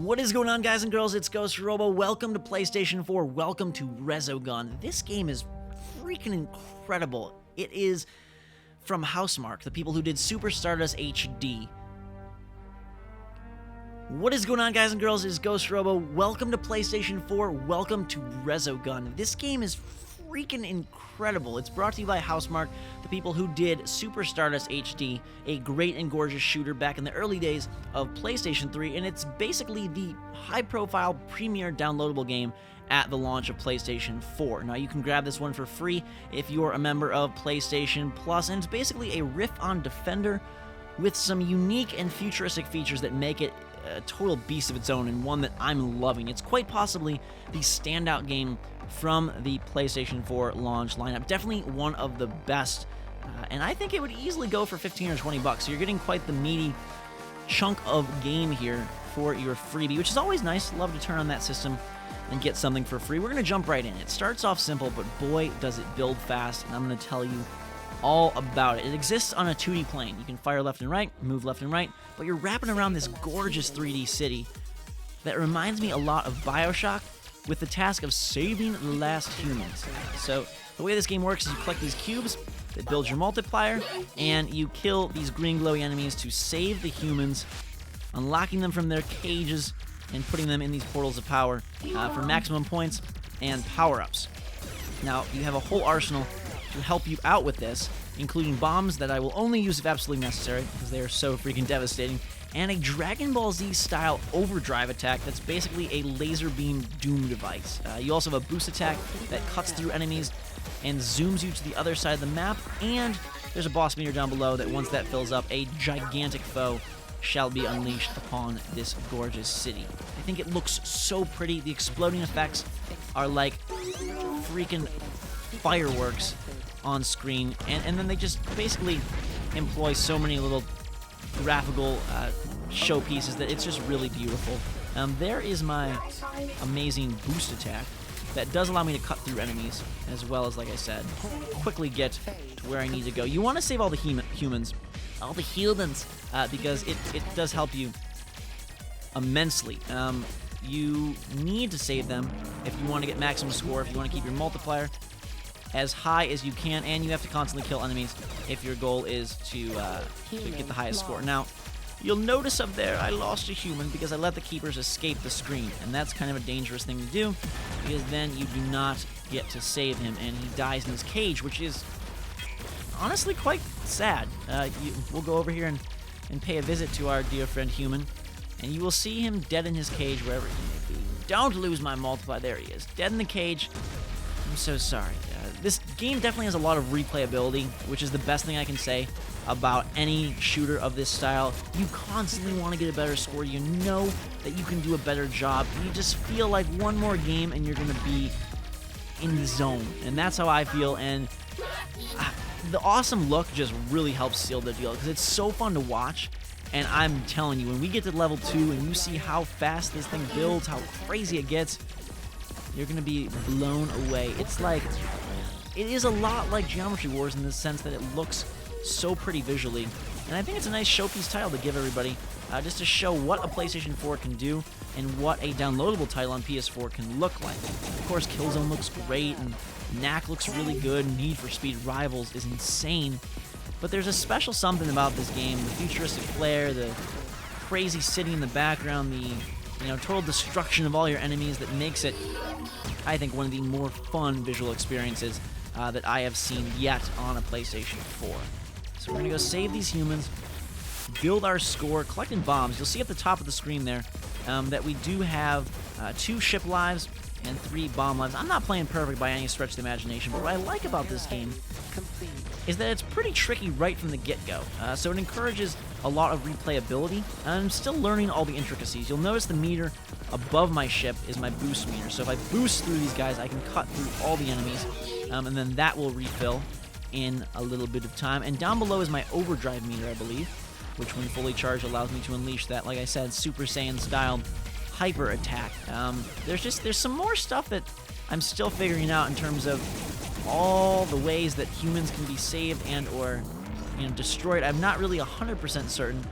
What is going on, guys and girls? It's Ghost Robo. Welcome to PlayStation 4. Welcome to Resogun. This game is freaking incredible. It is from Housemarque, the people who did Super Stardust HD. What is going on, guys and girls? It's Ghost Robo. Welcome to PlayStation 4. Welcome to Resogun. This game is freaking incredible. It's brought to you by Housemarque, the people who did Super Stardust HD, a great and gorgeous shooter back in the early days of PlayStation 3, and it's basically the high-profile premier downloadable game at the launch of PlayStation 4. Now, you can grab this one for free if you're a member of PlayStation Plus, and it's basically a riff on Defender with some unique and futuristic features that make it a total beast of its own, and one that I'm loving. It's quite possibly the standout game from the PlayStation 4 launch lineup. Definitely one of the best, and I think it would easily go for 15 or 20 bucks. So you're getting quite the meaty chunk of game here for your freebie, which is always nice. Love to turn on that system and get something for free. We're going to jump right in. It starts off simple, but boy, does it build fast, and I'm going to tell you all about it. It exists on a 2D plane. You can fire left and right, move left and right, but you're wrapping around this gorgeous 3D city that reminds me a lot of BioShock, with the task of saving the last humans. So the way this game works is you collect these cubes that build your multiplier, and you kill these green glowy enemies to save the humans, unlocking them from their cages and putting them in these portals of power for maximum points and power-ups. Now, you have a whole arsenal to help you out with this, including bombs that I will only use if absolutely necessary, because they are so freaking devastating, and a Dragon Ball Z style overdrive attack that's basically a laser beam doom device. You also have a boost attack that cuts through enemies and zooms you to the other side of the map, and there's a boss meter down below that once that fills up, a gigantic foe shall be unleashed upon this gorgeous city. I think it looks so pretty. The exploding effects are like freaking fireworks on screen, and then they just basically employ so many little graphical showpieces that it's just really beautiful. There is my amazing boost attack that does allow me to cut through enemies, as well as, like I said, quickly get to where I need to go. You want to save all the humans, because it does help you immensely. You need to save them if you want to get maximum score, if you want to keep your multiplier as high as you can, and you have to constantly kill enemies if your goal is to get the highest score. Now, you'll notice up there I lost a human because I let the keepers escape the screen, and that's kind of a dangerous thing to do, because then you do not get to save him, and he dies in his cage, which is honestly quite sad. We'll go over here and pay a visit to our dear friend Human, and you will see him dead in his cage wherever he may be. Don't lose my multiplier. There he is, dead in the cage. I'm so sorry. This game definitely has a lot of replayability, which is the best thing I can say about any shooter of this style. You constantly want to get a better score. You know that you can do a better job. You just feel like one more game and you're going to be in the zone. And that's how I feel. And the awesome look just really helps seal the deal, because it's so fun to watch. And I'm telling you, when we get to level 2 and you see how fast this thing builds, how crazy it gets, you're going to be blown away. It's like, it is a lot like Geometry Wars in the sense that it looks so pretty visually. And I think it's a nice showpiece title to give everybody, just to show what a PlayStation 4 can do and what a downloadable title on PS4 can look like. Of course, Killzone looks great, and Knack looks really good, Need for Speed Rivals is insane. But there's a special something about this game, the futuristic flair, the crazy city in the background, the total destruction of all your enemies that makes it, I think, one of the more fun visual experiences that I have seen yet on a PlayStation 4. So we're going to go save these humans, build our score, collecting bombs. You'll see at the top of the screen there that we do have 2 ship lives and 3 bomb lives. I'm not playing perfect by any stretch of the imagination, but what I like about this game is that it's pretty tricky right from the get-go. So it encourages a lot of replayability, and I'm still learning all the intricacies. You'll notice the meter above my ship is my boost meter. So if I boost through these guys, I can cut through all the enemies, and then that will refill in a little bit of time. And down below is my overdrive meter, I believe, which when fully charged allows me to unleash that, like I said, Super Saiyan style hyper attack. There's some more stuff that I'm still figuring out in terms of all the ways that humans can be saved and or destroyed. I'm not really 100% certain.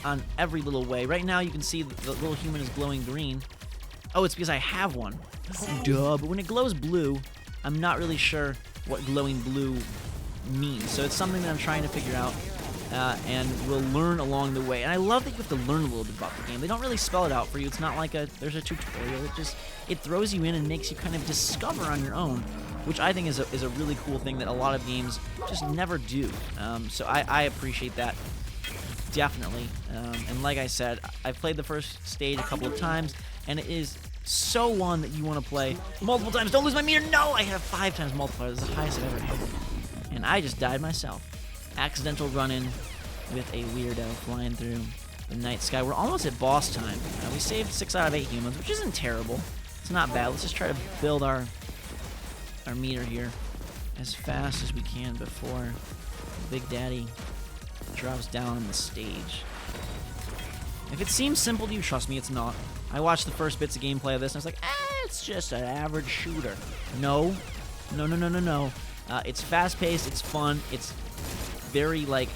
on every little way. Right now, you can see the little human is glowing green. Oh, it's because I have one. Duh. But when it glows blue, I'm not really sure what glowing blue means. So it's something that I'm trying to figure out, and we'll learn along the way. And I love that you have to learn a little bit about the game. They don't really spell it out for you. It's not like there's a tutorial. It throws you in and makes you kind of discover on your own, which I think is a really cool thing that a lot of games just never do. So I appreciate that, definitely. And like I said, I've played the first stage a couple of times, and it is so one that you want to play multiple times. Don't lose my meter. No, I have 5 times multiplier. This is the highest I've ever had. And I just died myself. Accidental run-in with a weirdo flying through the night sky. We're almost at boss time. We saved 6 out of 8 humans, which isn't terrible. It's not bad. Let's just try to build our meter here as fast as we can before Big Daddy drops down on the stage. If it seems simple to you, trust me, it's not. I watched the first bits of gameplay of this, and I was like, it's just an average shooter. No. It's fast-paced, it's fun, it's very, like,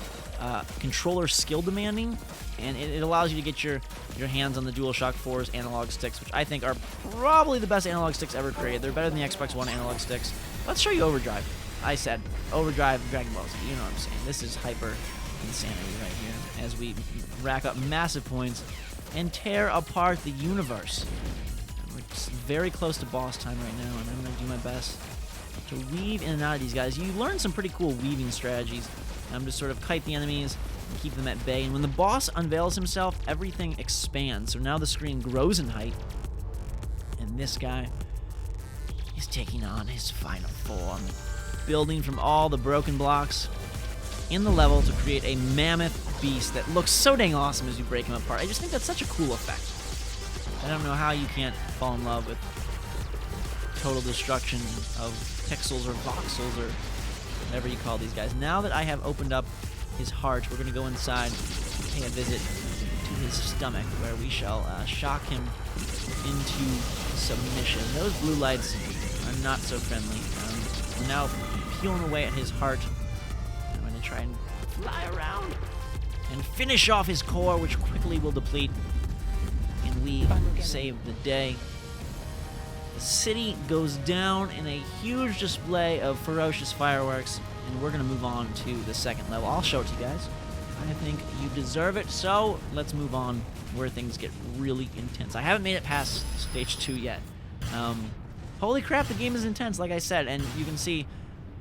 controller skill demanding, and it allows you to get your hands on the DualShock 4's analog sticks, which I think are probably the best analog sticks ever created. They're better than the Xbox One analog sticks. Let's show you Overdrive. I said Overdrive, Dragon Ball Z. You know what I'm saying. This is hyper insanity right here as we rack up massive points and tear apart the universe. We're very close to boss time right now, and I'm going to do my best to weave in and out of these guys. You learn some pretty cool weaving strategies. Just sort of kite the enemies and keep them at bay. And when the boss unveils himself, everything expands. So now the screen grows in height. And this guy is taking on his final form, building from all the broken blocks in the level to create a mammoth beast that looks so dang awesome as you break him apart. I just think that's such a cool effect. I don't know how you can't fall in love with total destruction of pixels or voxels or whatever you call these guys. Now that I have opened up his heart, we're going to go inside and pay a visit to his stomach, where we shall shock him into submission. Those blue lights are not so friendly. We're now peeling away at his heart. I'm going to try and fly around and finish off his core, which quickly will deplete, and we save the day. The city goes down in a huge display of ferocious fireworks, and we're going to move on to the second level. I'll show it to you guys. I think you deserve it, so let's move on where things get really intense. I haven't made it past stage 2 yet. Holy crap, the game is intense, like I said, and you can see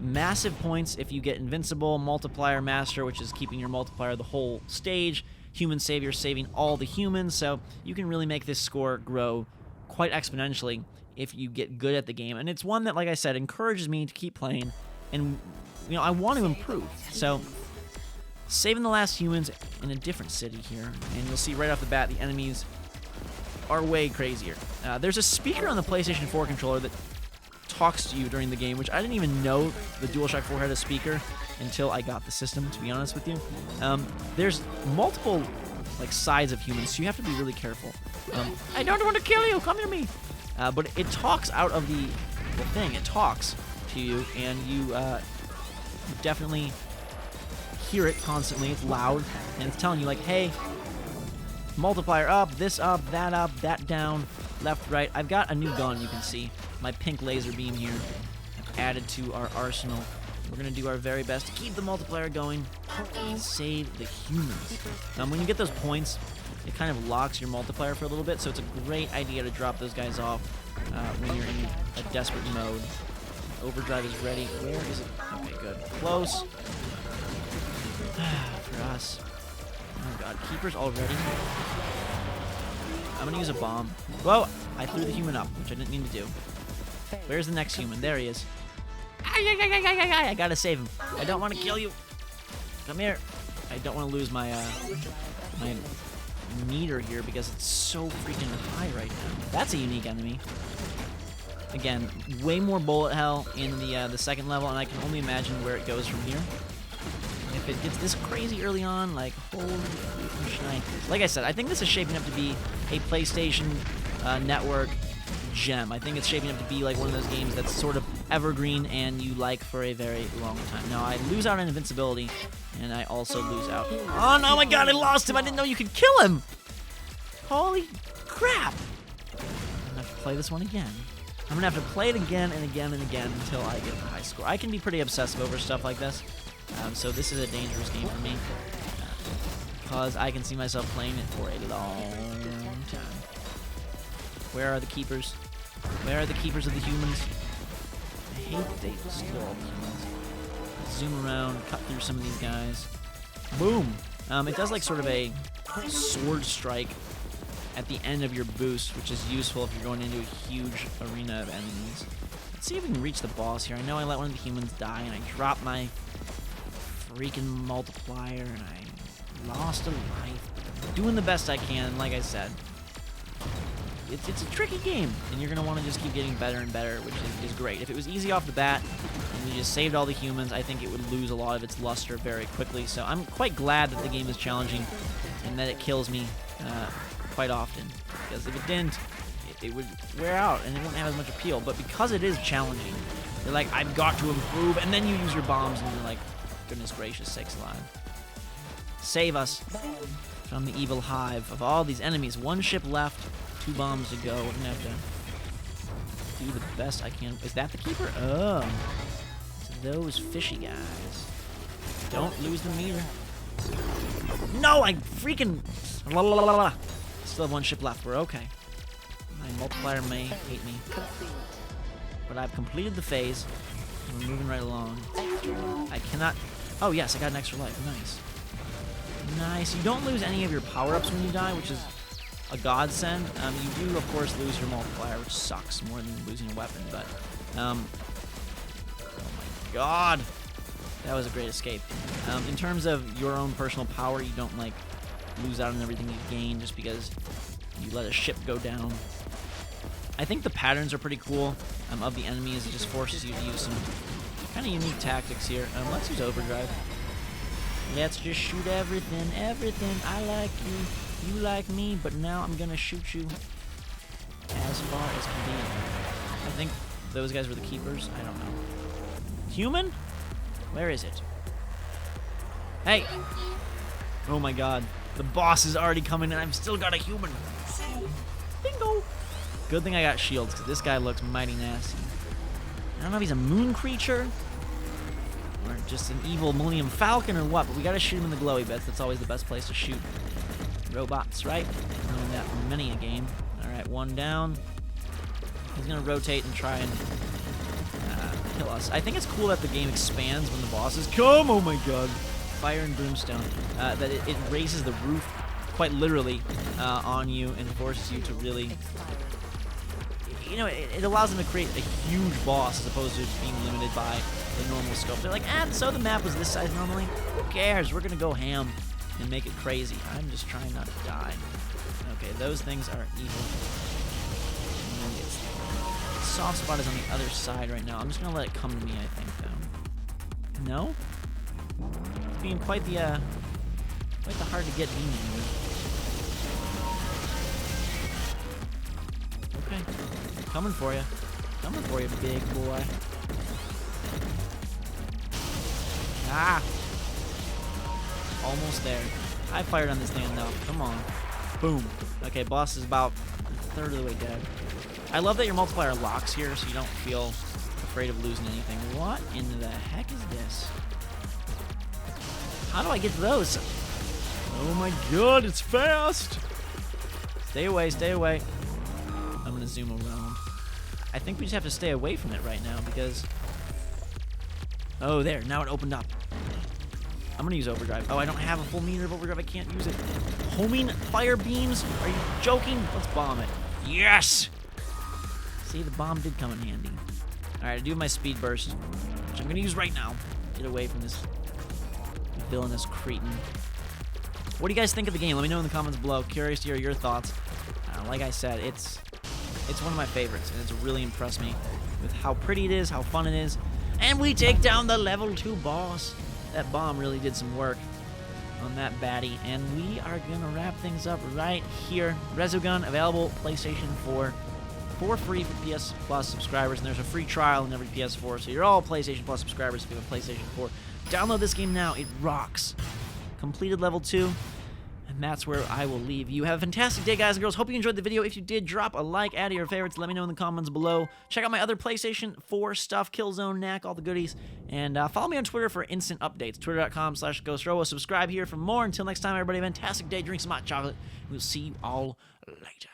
massive points if you get Invincible, Multiplier Master, which is keeping your multiplier the whole stage, Human Savior saving all the humans, so you can really make this score grow quite exponentially if you get good at the game. And it's one that, like I said, encourages me to keep playing, and I want to improve. So saving the last humans in a different city here, and you'll see right off the bat the enemies are way crazier. There's a speaker on the PlayStation 4 controller that talks to you during the game, which I didn't even know the DualShock 4 had a speaker until I got the system, to be honest with you. There's multiple sides of humans, so you have to be really careful. I don't want to kill you, come to me. But it talks out of the thing. It talks to you, and you definitely hear it constantly. It's loud, and it's telling you, like, hey, multiplier up, that down, left, right. I've got a new gun, you can see. My pink laser beam here. I've added to our arsenal. We're going to do our very best to keep the multiplier going and save the humans. When you get those points, it kind of locks your multiplier for a little bit, so it's a great idea to drop those guys off when you're in a desperate mode. Overdrive is ready. Where is it? Okay, good. Close. For us. Oh god, Keeper's already. I'm gonna use a bomb. Whoa! I threw the human up, which I didn't mean to do. Where's the next human? There he is. I gotta save him. I don't want to kill you. Come here. I don't want to lose my my meter here because it's so freaking high right now. That's a unique enemy. Again, way more bullet hell in the second level, and I can only imagine where it goes from here. If it gets this crazy early on, like, holy shite. Like I said, I think this is shaping up to be a PlayStation Network gem. I think it's shaping up to be like one of those games that's sort of evergreen and you like for a very long time. Now, I lose out on invincibility, and I also lose out. Oh, no, my God, I lost him. I didn't know you could kill him. Holy crap. I'm going to have to play this one again. I'm going to have to play it again and again and again until I get a high score. I can be pretty obsessive over stuff like this, so this is a dangerous game for me, because I can see myself playing it for a long time. Where are the keepers? Where are the keepers of the humans? I hate that they steal all the humans. Zoom around, cut through some of these guys. Boom! It does like sort of a sword strike at the end of your boost, which is useful if you're going into a huge arena of enemies. Let's see if we can reach the boss here. I know I let one of the humans die, and I dropped my freaking multiplier, and I lost a life. Doing the best I can, like I said. It's a tricky game, and you're going to want to just keep getting better and better, which is great. If it was easy off the bat, and you just saved all the humans, I think it would lose a lot of its luster very quickly. So I'm quite glad that the game is challenging, and that it kills me quite often. Because if it didn't, it would wear out, and it wouldn't have as much appeal. But because it is challenging, you're like, I've got to improve, and then you use your bombs, and you're like, goodness gracious sakes alive. Save us from the evil hive of all these enemies. One ship left. 2 bombs to go. We're going to have to do the best I can. Is that the keeper? Oh. It's those fishy guys. Don't lose the meter. No, I freaking... Still have 1 ship left. We're okay. My multiplier may hate me. But I've completed the phase. And we're moving right along. I cannot... Oh, yes, I got an extra life. Nice. Nice. You don't lose any of your power-ups when you die, which is a godsend. You do, of course, lose your multiplier, which sucks more than losing a weapon, but, oh my god, that was a great escape. In terms of your own personal power, you don't, like, lose out on everything you gain just because you let a ship go down. I think the patterns are pretty cool of the enemies. It just forces you to use some kind of unique tactics here. Let's use overdrive. Let's just shoot everything. I like you. You like me, but now I'm gonna shoot you as far as convenient. I think those guys were the keepers. I don't know. Human? Where is it? Hey! Oh my god. The boss is already coming and I've still got a human. Bingo! Good thing I got shields, because this guy looks mighty nasty. I don't know if he's a moon creature or just an evil Millennium Falcon or what, but we gotta shoot him in the glowy bits. That's always the best place to shoot robots, right? Learned that from many a game. Alright, 1 down. He's gonna rotate and try and kill us. I think it's cool that the game expands when the bosses come. Oh my god. Fire and brimstone. That it raises the roof quite literally on you and forces you to really... You know, it allows them to create a huge boss as opposed to just being limited by the normal scope. They're like, so the map was this size normally? Who cares? We're gonna go ham and make it crazy. I'm just trying not to die. Okay, those things are evil. And the soft spot is on the other side right now. I'm just gonna let it come to me, I think, though. No? It's being quite the hard to get demon here. Okay. Coming for you. Coming for you, big boy. Ah! Almost there. I fired on this thing enough. Come on. Boom. Okay, boss is about a third of the way dead. I love that your multiplier locks here, so you don't feel afraid of losing anything. What in the heck is this? How do I get to those? Oh my god, it's fast! Stay away, stay away. I'm gonna zoom around. I think we just have to stay away from it right now because... Oh, there. Now it opened up. I'm gonna use overdrive. Oh, I don't have a full meter of overdrive. I can't use it. Homing fire beams? Are you joking? Let's bomb it. Yes! See, the bomb did come in handy. Alright, I do have my speed burst, which I'm gonna use right now. Get away from this villainous cretin. What do you guys think of the game? Let me know in the comments below. Curious to hear your thoughts. Like I said, it's one of my favorites, and it's really impressed me with how pretty it is, how fun it is. And we take down the level 2 boss. That bomb really did some work on that baddie. And we are going to wrap things up right here. Resogun, available PlayStation 4. for free for PS Plus subscribers, and there's a free trial in every PS4, so you're all PlayStation Plus subscribers if you have a PlayStation 4. Download this game now. It rocks. Completed level 2. And that's where I will leave you. Have a fantastic day, guys and girls. Hope you enjoyed the video. If you did, drop a like, add to your favorites. Let me know in the comments below. Check out my other PlayStation 4 stuff, Killzone, Knack, all the goodies. And follow me on Twitter for instant updates. Twitter.com/GhostRobo. Subscribe here for more. Until next time, everybody, have a fantastic day. Drink some hot chocolate. We'll see you all later.